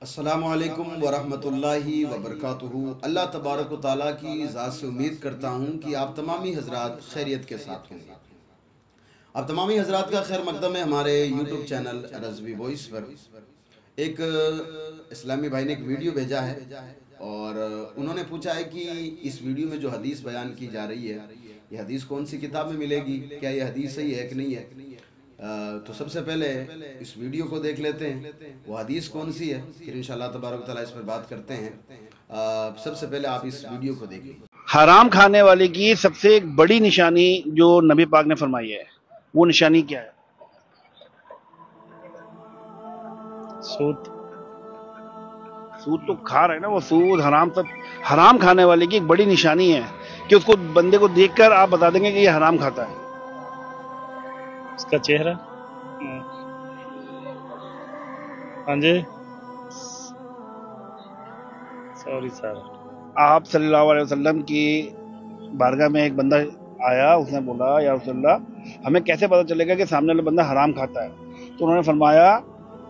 अस्सलामुअलैकुम वरहमतुल्लाहि वबरकातुहू। अल्लाह तबारक व तआला की ज़ात से उम्मीद करता हूँ कि आप तमामी हज़रात खैरियत के साथ होंगे। अब तमामी हज़रात का खैर मकदम है हमारे यूट्यूब चैनल रज़वी वॉइस पर। एक इस्लामी भाई ने एक वीडियो भेजा है और उन्होंने पूछा है कि इस वीडियो में जो हदीस बयान की जा रही है, ये हदीस कौन सी किताब में मिलेगी, क्या ये हदीस सही है कि नहीं है। तो सबसे पहले इस वीडियो को देख लेते हैं, वो हदीस कौन सी है, फिर इंशाअल्लाह तबारक तआला इस पर बात करते हैं। सबसे पहले आप इस वीडियो को देखिए। हराम खाने वाले की सबसे एक बड़ी निशानी जो नबी पाक ने फरमाई है, वो निशानी क्या है? सूद। सूद तो खा रहे हैं ना, वो सूद हराम। सब हराम खाने वाले की एक बड़ी निशानी है कि उसको बंदे को देखकर आप बता देंगे कि ये हराम खाता है। उसका चेहरा। हाँ जी, सॉरी सर। आप सल्लल्लाहु अलैहि वसल्लम की बारगाह में एक बंदा आया, उसने बोला या रसूलल्लाह हमें कैसे पता चलेगा कि सामने वाला बंदा हराम खाता है? तो उन्होंने फरमाया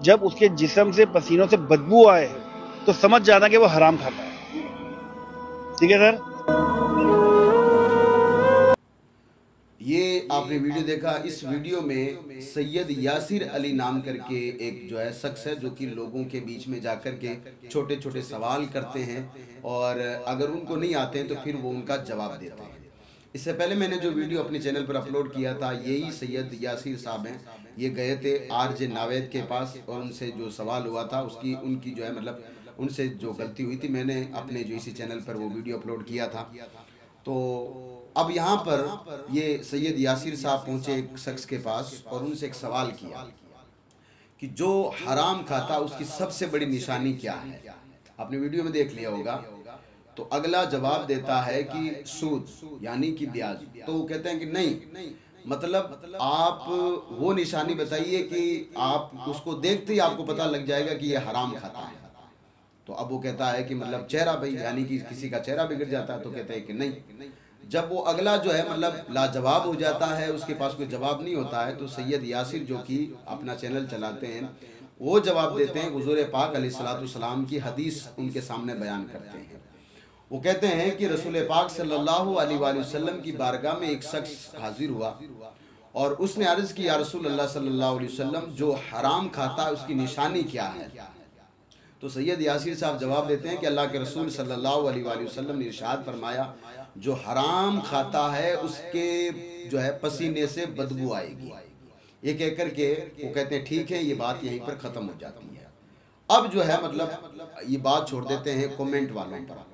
जब उसके जिस्म से पसीनों से बदबू आए तो समझ जाना कि वो हराम खाता है। ठीक है सर। ये आपने वीडियो देखा। इस वीडियो में सैयद यासिर अली नाम करके एक जो है शख्स है जो कि लोगों के बीच में जाकर के छोटे छोटे सवाल करते हैं और अगर उनको नहीं आते हैं तो फिर वो उनका जवाब देते हैं। इससे पहले मैंने जो वीडियो अपने चैनल पर अपलोड किया था, यही सैयद यासिर साहब हैं। ये गए थे आरजे नावेद के पास और उनसे जो सवाल हुआ था उनकी जो है मतलब उनसे जो गलती हुई थी, मैंने अपने जो इसी चैनल पर वो वीडियो अपलोड किया था। तो अब यहाँ पर ये सैयद यासिर साहब पहुँचे एक शख्स के पास और उनसे एक सवाल किया कि जो हराम खाता उसकी सबसे बड़ी निशानी क्या है। आपने वीडियो में देख लिया होगा। तो अगला जवाब देता है कि सूद यानी कि ब्याज। तो वो कहते हैं कि नहीं, मतलब आप वो निशानी बताइए कि आप उसको देखते ही आपको पता लग जाएगा कि ये हराम खाता है। तो अब वो कहता है कि मतलब चेहरा भाई, यानी कि किसी का चेहरा बिगड़ जाता है। तो कहते हैं कि नहीं। जब वो अगला जो है मतलब लाजवाब हो जाता है, उसके पास कोई जवाब नहीं होता है, तो सैयद यासिर जो कि अपना चैनल चलाते हैं वो जवाब देते हैं, हुजूर पाक अलैहिस्सलाम की हदीस उनके सामने बयान करते हैं। वो कहते हैं कि रसूल पाक सल्लल्लाहु अलैहि वसल्लम की बारगाह में एक शख्स हाजिर हुआ और उसने अर्ज़ की, या रसूल अल्लाह सल्लल्लाहु अलैहि वसल्लम जो हराम खाता है उसकी निशानी क्या है। तो सैयद यासिर साहब जवाब देते हैं कि अल्लाह के रसूल सल्लल्लाहु अलैहि वसल्लम ने इरशाद फरमाया, जो हराम खाता है उसके जो है पसीने से बदबू आएगी। ये कहकर के वो कहते हैं ठीक है, ये बात यहीं पर ख़त्म हो जाती है। अब जो है मतलब ये बात छोड़ देते हैं कमेंट वालों पर,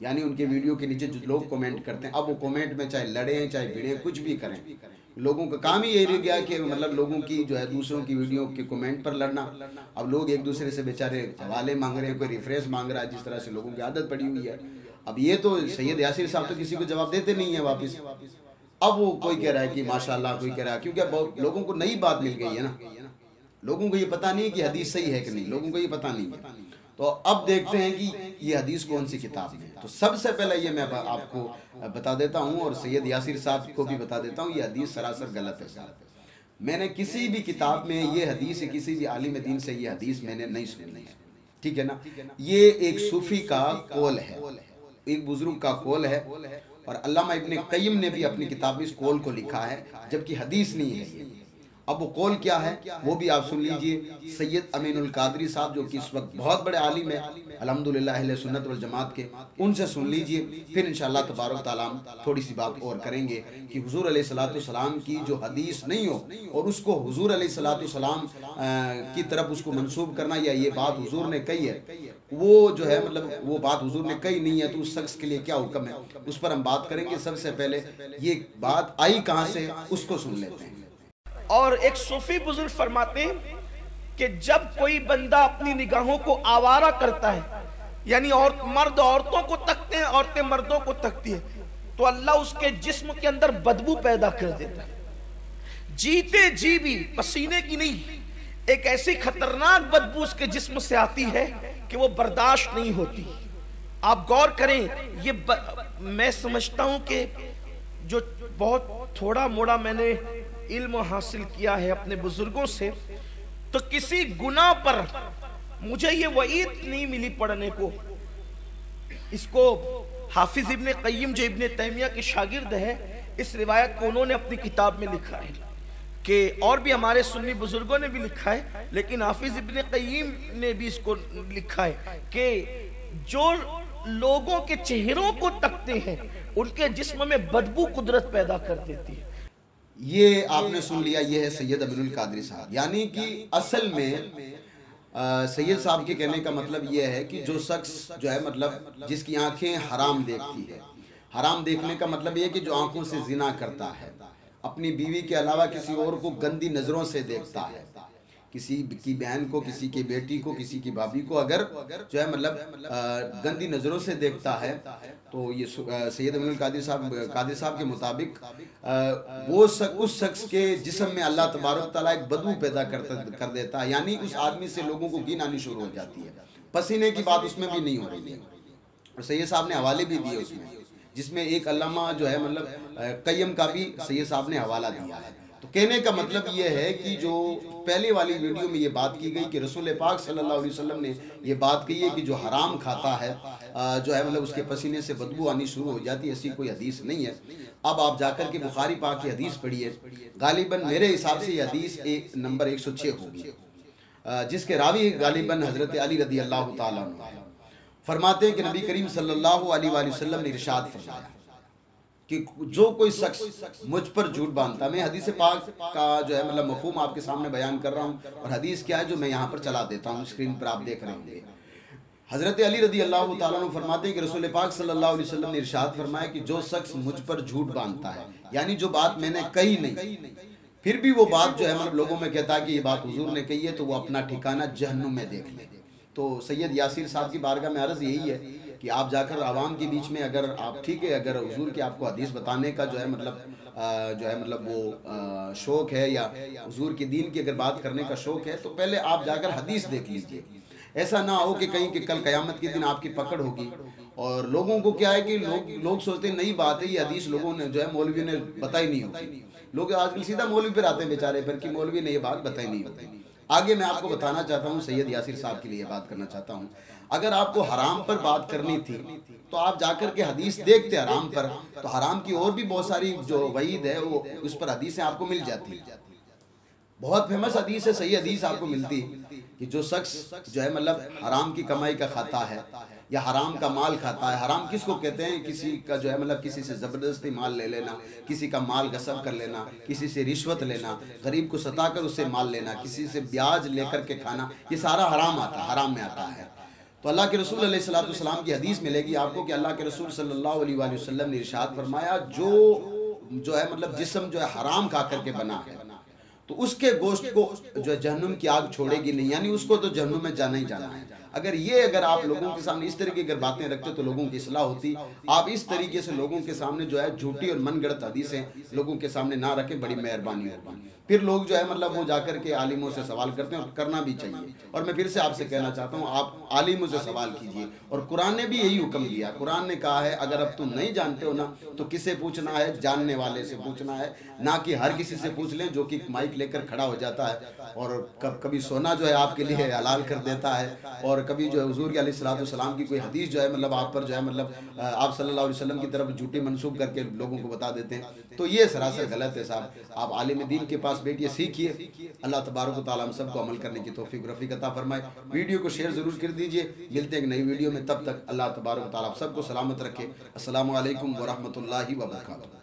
यानी उनके वीडियो के नीचे जो लोग कमेंट करते हैं। अब वो कमेंट में चाहे लड़ें चाहे भिड़ें कुछ भी करें, लोगों का काम ही यही रह गया कि मतलब लोगों की जो है दूसरों की वीडियो के कमेंट पर लड़ना। अब लोग एक दूसरे से बेचारे हवाले मांग रहे हैं, कोई रिफ्रेश मांग रहा है, जिस तरह से लोगों की आदत पड़ी हुई है। अब ये तो सैयद यासिर साहब तो किसी को जवाब देते नहीं है वापस। अब वो कोई कह रहा है कि माशाल्लाह, कोई कह रहा है, क्योंकि बहुत लोगों को नई बात मिल गई है ना। लोगों को ये पता नहीं है कि हदीस सही है कि नहीं, लोगों को ये पता नहीं है। तो अब देखते हैं कि ये हदीस कौन सी किताब में। तो सबसे पहले ये मैं आपको बता देता हूँ और सैयद यासिर साहब को भी बता देता हूँ, ये हदीस सरासर गलत है साहब। मैंने किसी भी किताब में ये हदीस, किसी भी आलिम दीन से ये हदीस मैंने नहीं सुनी है। ठीक है ना। ये एक सूफी का कौल है, एक बुजुर्ग का कौल है और अल्लामा इब्ने क़य्यिम ने भी अपनी किताब में इस कौल को लिखा है, जबकि हदीस नहीं है ये। अब वो कौल क्या है वो भी आप सुन लीजिए। सैयद अमीनुल कादरी साहब जो कि इस वक्त बहुत बड़े आलिम है अल्हम्दुलिल्लाह अहले सुन्नत वल जमात के, उनसे सुन लीजिए। फिर इंशाअल्लाह तबारक तआला थोड़ी सी बात और करेंगे कि हुजूर अलैहिस्सलाम की जो हदीस नहीं हो और उसको हुजूर अलैहिस्सलाम की तरफ उसको मंसूब करना, या ये बात हुजूर ने कही है, वो जो है मतलब वो बात हुजूर ने कही नहीं है, तो उस शख्स के लिए क्या हुक्म है, उस पर हम बात करेंगे। सबसे पहले ये बात आई कहाँ से उसको सुन लेते हैं। और एक सूफी बुजुर्ग फरमाते हैं कि जब कोई बंदा अपनी निगाहों को आवारा करता है, यानी और मर्द औरतों को तकते हैं, औरतें मर्दों को तकती है, तो अल्लाह उसके जिस्म के अंदर बदबू पैदा कर देता है। जीते जी भी पसीने की नहीं, एक ऐसी खतरनाक बदबू उसके जिस्म से आती है कि वो बर्दाश्त नहीं होती। आप गौर करें, ये मैं समझता हूं कि जो बहुत थोड़ा मोड़ा मैंने इल्म हासिल किया है अपने बुजुर्गों से, तो किसी गुनाह पर मुझे ये वईद नहीं मिली पढ़ने को। इसको हाफिज इब्ने क़य्यिम जो इब्ने तैमिया के शागिर्द है, इस रिवायत को उन्होंने अपनी किताब में लिखा है कि, और भी हमारे सुन्नी बुजुर्गों ने भी लिखा है, लेकिन हाफिज इब्ने क़य्यिम ने भी इसको लिखा है कि जो लोगों के चेहरों को तकते हैं उनके जिस्म में बदबू कुदरत पैदा कर देती है। ये आपने सुन लिया, ये है सैयद अमीनुल कादरी साहब। यानी कि असल में सैयद साहब के कहने का मतलब ये है कि जो शख्स जो है मतलब जिसकी आंखें हराम देखती है, हराम देखने का मतलब ये है कि जो आंखों से जिना करता है, अपनी बीवी के अलावा किसी और को गंदी नज़रों से देखता है, किसी की बहन को, किसी की बेटी को, किसी की भाभी को अगर जो है मतलब गंदी नज़रों से देखता है, तो ये सैयद अमीनुल कादरी साहब के मुताबिक वो उस शख्स के जिस्म में अल्लाह तबारक तआला एक बदबू पैदा कर देता है। यानी उस आदमी से लोगों को घिन आनी शुरू हो जाती है, पसीने की बात उसमें भी नहीं हो रही है। और सैयद साहब ने हवाले भी दिए उसमें, जिसमें एक अल्लामा जो है मतलब क़य्यम का भी सैयद साहब ने हवाला दिया है। तो कहने का मतलब ये है कि जो पहले वाली वीडियो में ये बात की गई कि रसूल पाक सल्लल्लाहु अलैहि वसल्लम ने ये बात कही है कि जो हराम खाता है जो है मतलब उसके पसीने से बदबू आनी शुरू हो जाती है, ऐसी कोई हदीस नहीं है। अब आप जाकर के बुखारी पाक की हदीस पढ़िए, गालिबन मेरे हिसाब से ये हदीस नंबर 106 होगी, जिसके रावी गालिबन हजरत अली रदी अल्लाह ताला अन्हु फरमाते हैं कि नबी करीम सल्लल्लाहु अलैहि वसल्लम ने इरशाद फरमाया कि जो कोई शख्स मुझ पर झूठ बांधता, मैं हदीस पाक का जो है मतलब मफहूम आपके सामने बयान कर रहा हूँ, और हदीस क्या है जो मैं यहाँ पर चला देता हूँ, स्क्रीन पर आप देख रहे होंगे। हजरत अली रदी अल्लाह ताला अन्हु फरमाते हैं कि रसूल पाक सल्लल्लाहु अलैहि वसल्लम ने इरशाद फरमाया कि जो शख्स मुझ पर झूठ बांधता है, यानी जो बात मैंने कही नहीं, फिर भी वो बात जो है मतलब लोगों में कहता है कि ये बात हुजूर ने कही है, तो वो अपना ठिकाना जहन्नुम में देख ले। तो सैयद यासिर साहब की बारगाह में अर्ज़ यही है कि आप जाकर आवाम के बीच में अगर आप ठीक है, अगर हुजूर की आपको हदीस बताने का जो है मतलब वो शौक़ है या हुजूर के दीन की अगर बात करने का शौक़ है, तो पहले आप जाकर हदीस देख लीजिए। ऐसा ना हो कि कहीं कि कल क़यामत के दिन आपकी पकड़ होगी। और लोगों को क्या है कि लोग सोचते हैं नई बात है, ये हदीस लोगों ने जो है मौलवी ने बताई नहीं होगी। लोग आजकल सीधा मौलवी पर आते हैं बेचारे पर कि मौलवी ने ये बात बताई नहीं होती। आगे मैं आपको बताना चाहता हूँ, सैयद यासिर साहब के लिए बात करना चाहता हूँ, अगर आपको हराम पर बात करनी थी तो आप जाकर के हदीस देखते हराम पर, तो हराम की और भी बहुत सारी जो वईद है वो उस पर हदीसें आपको मिल जाती। बहुत फेमस हदीस है, सही हदीस आपको मिलती कि जो शख्स जो है मतलब हराम की कमाई का खाता है या हराम का माल खाता है। हराम किसको कहते हैं? किसी का जो है मतलब किसी से ज़बरदस्ती माल ले लेना, किसी का माल गसब कर लेना, किसी से रिश्वत लेना, गरीब को सताकर उससे माल लेना, किसी से ब्याज लेकर के खाना, ये सारा हराम आता है, हराम में आता है। तो अल्लाह के रसूल अलैहिस्सलातु वस्सलाम की हदीस मिलेगी आपको कि अल्लाह के रसूल सल्लल्लाहु अलैहि वसल्लम ने इरशाद फरमाया, जो है मतलब जिस्म जो है हराम खा करके बना है तो उसके गोश्त को जो है जहन्नुम की आग छोड़ेगी नहीं, यानी उसको तो जहन्नुम में जाना ही जाना है। अगर आप लोगों के सामने इस तरीके की बातें रखते तो लोगों की इस्लाह होती। आप इस तरीके से लोगों के सामने जो है झूठी और मनगढ़ंत हदीसें लोगों के सामने ना रखें, बड़ी मेहरबानी होगी। फिर लोग जो है मतलब वो जाकर के आलिमों से सवाल करते हैं और करना भी चाहिए। और मैं फिर से आपसे कहना चाहता हूँ, आप आलिमों से सवाल कीजिए। और कुरान ने भी यही हुक्म दिया। कुरान ने कहा है अगर अब तुम नहीं जानते हो ना तो किससे पूछना है? जानने वाले से पूछना है, ना कि हर किसी से पूछ लें जो कि माइक लेकर खड़ा हो जाता है और कभी सोना जो है आपके लिए हलाल कर देता है, और कभी जो है हुजूर अलैहिस्सलातु वस्सलाम की कोई हदीस जो है मतलब आप पर जो है मतलब आप सल्लल्लाहु अलैहि वसल्लम की तरफ झूठी मंसूब करके लोगों को बता देते हैं। तो ये सरासर गलत है साहब। आप आलिम दीन के पास बैठिए, सीखिए। अल्लाह तबारक व तआला हम सबको अमल करने की तौफीक रफ़ीक अता फरमाए। वीडियो को शेयर ज़रूर कर दीजिए। मिलते हैं एक नई वीडियो में, तब तक अल्लाह तबारक व तआला आप सबको सलामत रखे। अस्सलामु अलैकुम व रहमतुल्लाहि व बरकातुहू।